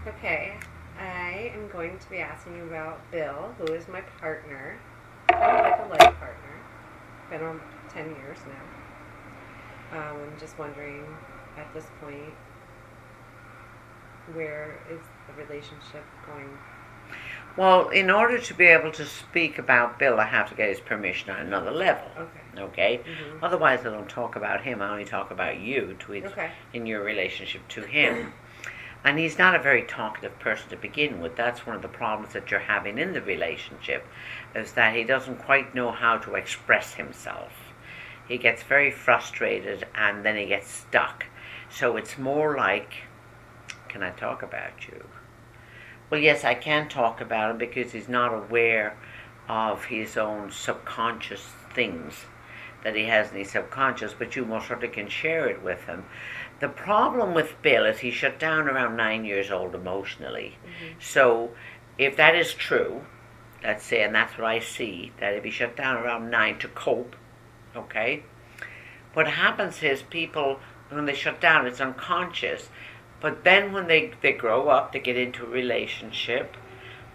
Okay, I am going to be asking you about Bill, who is my partner, kind of like a life partner. Been on 10 years now. I'm just wondering, at this point, where is the relationship going? Well, in order to be able to speak about Bill, I have to get his permission on another level. Okay. Okay? Mm-hmm. Otherwise, I don't talk about him. I only talk about you Okay. in your relationship to him. And he's not a very talkative person to begin with. That's one of the problems that you're having in the relationship, is that he doesn't quite know how to express himself. He gets very frustrated and then he gets stuck. So it's more like, can I talk about you? Well, yes, I can talk about him because he's not aware of his own subconscious things that he has in his subconscious, but you most certainly can share it with him. The problem with Bill is he shut down around 9 years old emotionally. Mm-hmm. So if that is true, let's say, and that's what I see, that if he shut down around 9 to cope, okay, what happens is people, when they shut down, it's unconscious. But then when they grow up, they get into a relationship,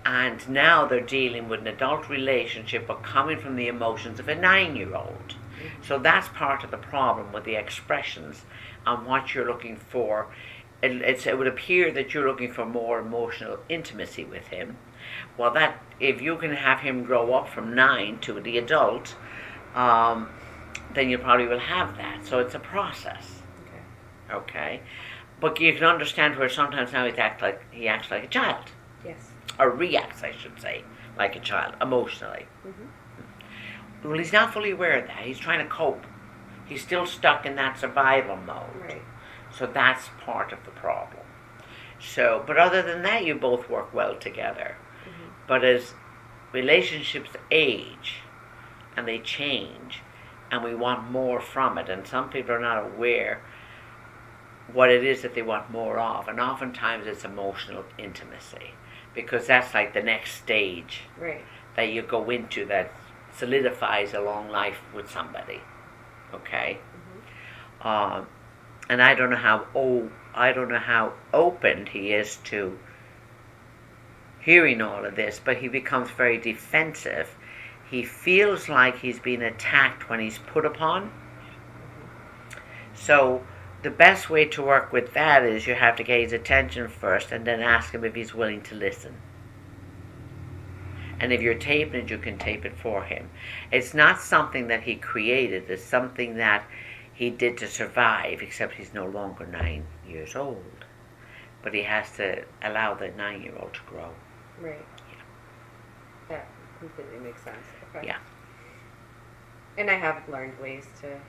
and now they're dealing with an adult relationship, but coming from the emotions of a 9-year-old. So that's part of the problem with the expressions and what you're looking for. It would appear that you're looking for more emotional intimacy with him. Well, that if you can have him grow up from 9 to the adult, then you probably will have that. So it's a process. Okay. Okay, but you can understand where sometimes now he acts like a child. Yes. Or reacts, I should say, like a child emotionally. Mm-hmm. Well, he's not fully aware of that. He's trying to cope. He's still stuck in that survival mode. Right. So that's part of the problem. So, but other than that, you both work well together. Mm-hmm. But as relationships age and they change, and we want more from it, and some people are not aware what it is that they want more of, and oftentimes it's emotional intimacy, because that's like the next stage Right. that you go into that solidifies a long life with somebody. Okay. Mm-hmm. And I don't know how open he is to hearing all of this, but he becomes very defensive. He feels like he's being attacked when he's put upon. Mm-hmm. So the best way to work with that is you have to get his attention first and then ask him if he's willing to listen. And if you're taping it, you can tape it for him. It's not something that he created. It's something that he did to survive, except he's no longer 9 years old. But he has to allow the 9-year-old to grow. Right. Yeah. That completely makes sense. Okay. Yeah. And I have learned ways to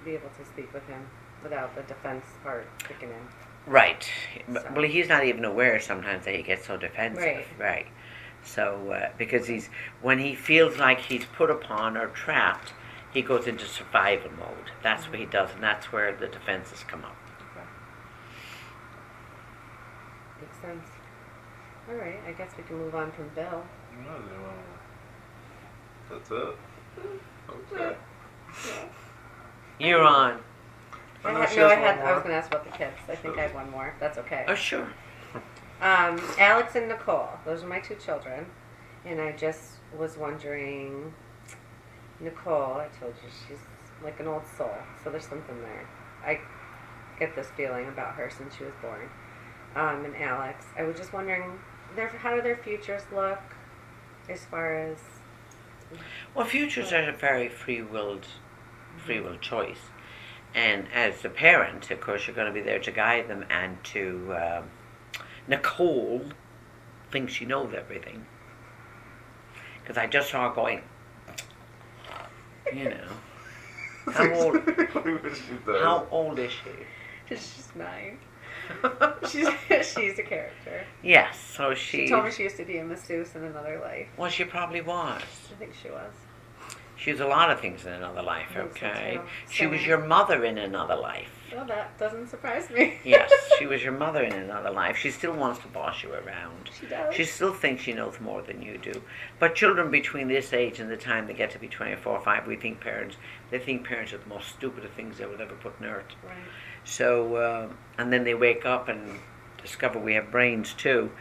be able to speak with him without the defense part kicking in. Right. So. Well, he's not even aware sometimes that he gets so defensive. Right. So, because when he feels like he's put upon or trapped, he goes into survival mode. That's what he does, and that's where the defenses come up. Okay. Makes sense. All right, I guess we can move on from Bill. That's it. Okay. You're on. I was going to ask about the kids. I think I have one more. That's okay. Oh, sure. Alex and Nicole. Those are my 2 children. And I just was wondering, Nicole, I told you, she's like an old soul. So there's something there. I get this feeling about her since she was born. And Alex, I was just wondering, how do their futures look as far as... Well, futures are a very free will choice. And as the parent, of course, you're going to be there to guide them, and to... Nicole thinks she knows everything. Because I just saw her going, you know. How old is she? She's 9. She's a character. Yes, so She told me she used to be a masseuse in another life. Well, she probably was. I think she was. She was a lot of things in another life, I think so, okay? too. She So- was your mother in another life. Well, that doesn't surprise me. Yes, she was your mother in another life. She still wants to boss you around. She does. She still thinks she knows more than you do. But children between this age and the time they get to be 24 or 5, they think parents are the most stupid things they will ever put on earth. Right. So, and then they wake up and discover we have brains too.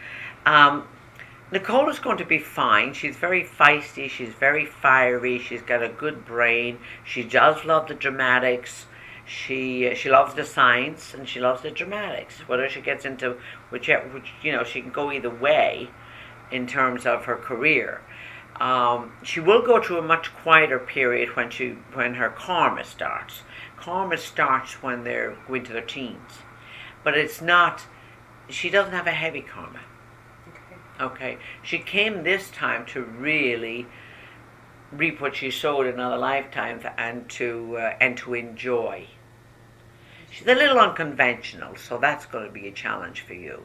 Nicole is going to be fine. She's very feisty. She's very fiery. She's got a good brain. She does love the dramatics. She loves the science and she loves the dramatics. Whether she gets into which she can go either way in terms of her career. She will go through a much quieter period when her karma starts. Karma starts when they're going to their teens, but it's not. She doesn't have a heavy karma. Okay, she came this time to really reap what she sowed in other lifetimes and to enjoy. She's a little unconventional, so that's going to be a challenge for you.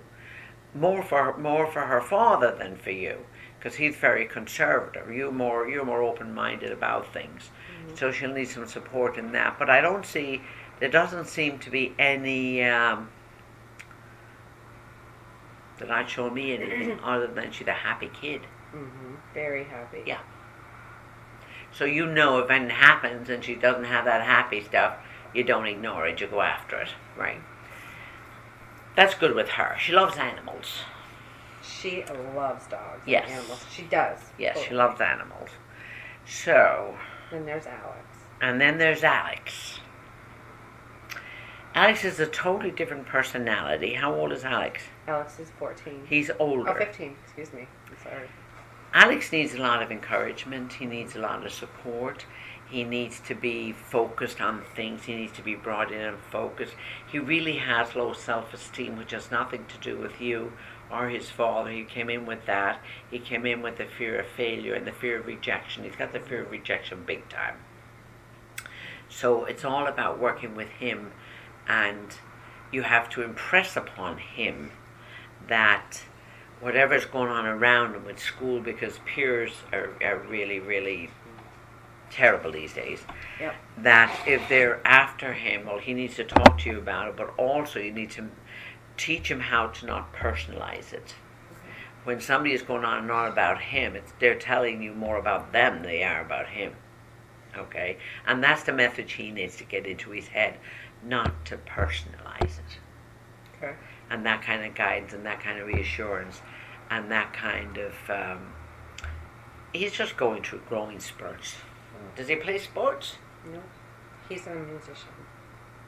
More for her father than for you, because he's very conservative. You're more open-minded about things, so she'll need some support in that. But there doesn't seem to be any. They're not showing me anything other than she's a happy kid. Very happy. Yeah. So if anything happens and she doesn't have that happy stuff, you don't ignore it, you go after it, right? That's good with her. She loves animals. She loves dogs yes. and animals. She does. Yes, totally. She loves animals. So. Then there's Alex. And then there's Alex. Alex is a totally different personality. How old is Alex? Alex is 14. He's older. Oh, 15. Excuse me. I'm sorry. Alex needs a lot of encouragement. He needs a lot of support. He needs to be focused on things. He needs to be brought in and focused. He really has low self-esteem, which has nothing to do with you or his father. He came in with that. He came in with the fear of failure and the fear of rejection. He's got the fear of rejection big time. So it's all about working with him, and you have to impress upon him that whatever's going on around him with school, because peers are really, really terrible these days, yep. That if they're after him, well, he needs to talk to you about it, but also you need to teach him how to not personalize it. When somebody is going on and on about him, they're telling you more about them than they are about him. Okay? And that's the message he needs to get into his head, not to personalize it. Okay. And that kind of guidance and that kind of reassurance and that kind of he's just going through growing spurts. Does he play sports? No. He's a musician.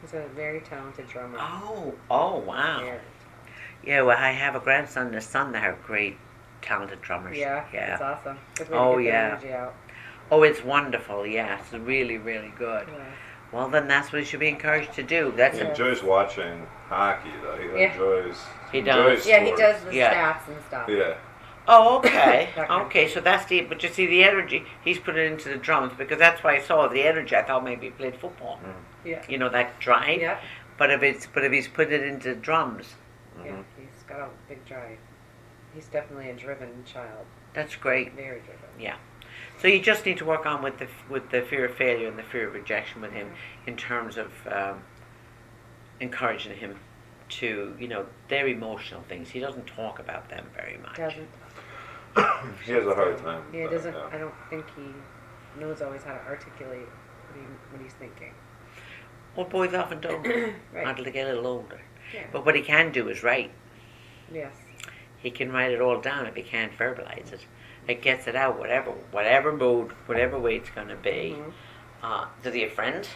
He's a very talented drummer. Oh wow. Very. Yeah, well, I have a grandson and a son that are great talented drummers. Yeah. It's awesome. Good way Oh to get yeah. the energy out. Oh, it's wonderful. Yeah, it's really, really good. Yeah. Well, then that's what he should be encouraged to do. He enjoys watching hockey, though. He enjoys. He does. Yeah, he does the Yeah. stats and stuff. Yeah. Oh, okay. That kind of Okay, so that's but you see the energy, he's put it into the drums, because that's why I saw the energy. I thought maybe he played football. Yeah. You know, that drive. Yeah. But if he's put it into drums, Yeah, he's got a big drive. He's definitely a driven child. that's great. Very driven. Yeah. So you just need to work on with the fear of failure and the fear of rejection with him, in terms of encouraging him to, their emotional things. He doesn't talk about them very much. Doesn't. He has a hard time. Yeah, doesn't. Yeah. I don't think he knows always how to articulate what he's thinking. Well, boys often don't Right. until they get a little older. Yeah. But what he can do is write. Yes. He can write it all down if he can't verbalize it. It gets it out, whatever mood, whatever way it's going to be. Does he have friends?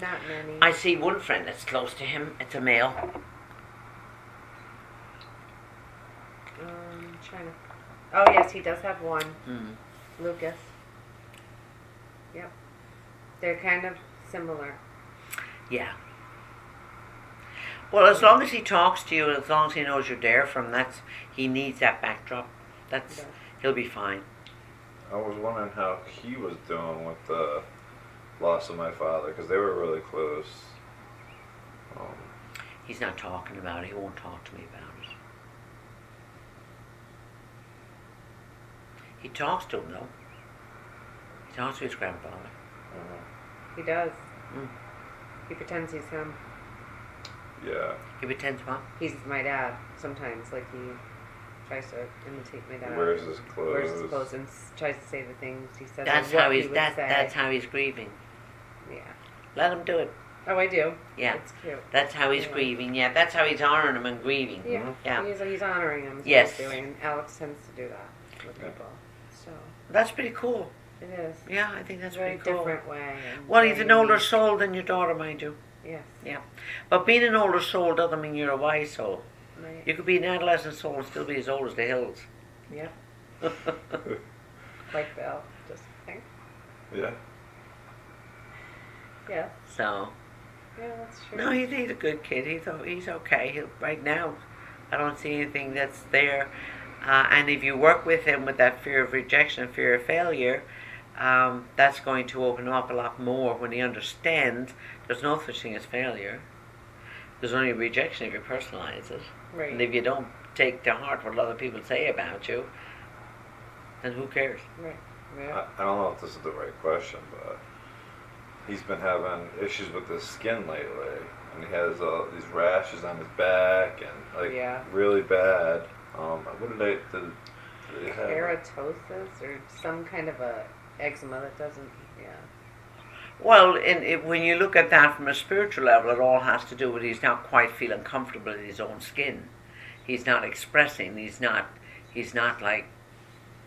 Not many. I see one friend that's close to him. It's a male. Trying to. Oh yes, he does have one. Lucas. Yep. They're kind of similar. Yeah. Well, as long as he talks to you, as long as he knows you're there for him, he needs that backdrop. He'll be fine. I was wondering how he was doing with the loss of my father, because they were really close. He's not talking about it. He won't talk to me about it. He talks to him, though. He talks to his grandfather. He does. He pretends he's him. Yeah. He pretends what? He's my dad. Sometimes, like he tries to imitate my dad. He wears his clothes. Wears his clothes and tries to say the things he says. That's what how he he's. would That's say. how he's grieving. Yeah. Let him do it. Oh, I do. Yeah. It's cute. That's how he's Yeah. grieving. Yeah, that's how he's honoring him and grieving. Yeah. Yeah. He's honoring him. Is Yes. What he's doing. And Alex tends to do that with people. So That's pretty cool. it is. Yeah, I think that's a very pretty cool. different way. And Well, very he's an older unique. soul than your daughter, mind you. Yes. Yeah. But being an older soul doesn't mean you're a wise soul. Right. You could be an adolescent soul and still be as old as the hills. Yep. Like Bill. Just think. Yeah. Yeah. So, Yeah, that's true. no, he's a good kid. He's okay. Right now, I don't see anything that's there. And if you work with him with that fear of rejection and fear of failure, that's going to open up a lot more when he understands there's no such thing as failure. There's only rejection if you personalize it. Right. And if you don't take to heart what other people say about you, then who cares? Right. Yeah. I don't know if this is the right question, but he's been having issues with his skin lately, and he has these rashes on his back and like Yeah. really bad. What did they have? Keratosis or some kind of a eczema that doesn't. Yeah. Well, when you look at that from a spiritual level, it all has to do with he's not quite feeling comfortable in his own skin. He's not expressing. He's not like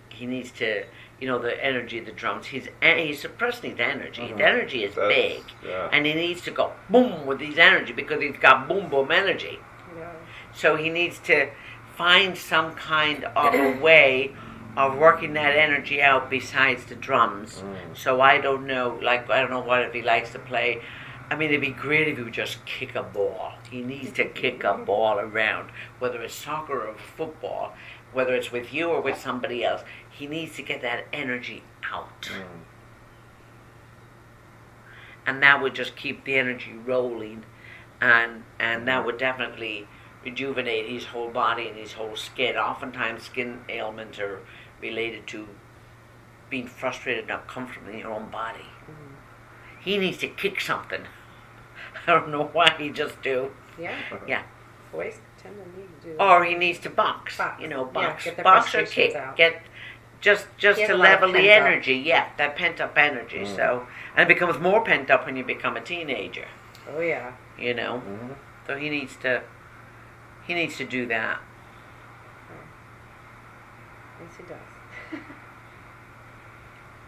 he needs to. You know, the energy of the drums. He's suppressing his energy. His energy is big, Yeah. and he needs to go boom with his energy because he's got boom boom energy. Yeah. So he needs to find some kind of a way of working that energy out besides the drums. So I don't know, I don't know what if he likes to play. I mean, it'd be great if he would just kick a ball. He needs to kick a ball around, whether it's soccer or football, whether it's with you or with somebody else. He needs to get that energy out. And that would just keep the energy rolling, and that would definitely rejuvenate his whole body and his whole skin. Oftentimes skin ailments are related to being frustrated, not comfortable in your own body. He needs to kick something. I don't know why, he just do. Yeah. Yeah. Boys tend to need to do that. Or he needs to box. Box. You know, Yeah, box. get their Box or frustrations kick. out. Get just He has to a lot of level the pent up. energy. Yeah, that pent up energy. So, and it becomes more pent up when you become a teenager. Oh yeah. You know. So he needs to do that. Yes, he does.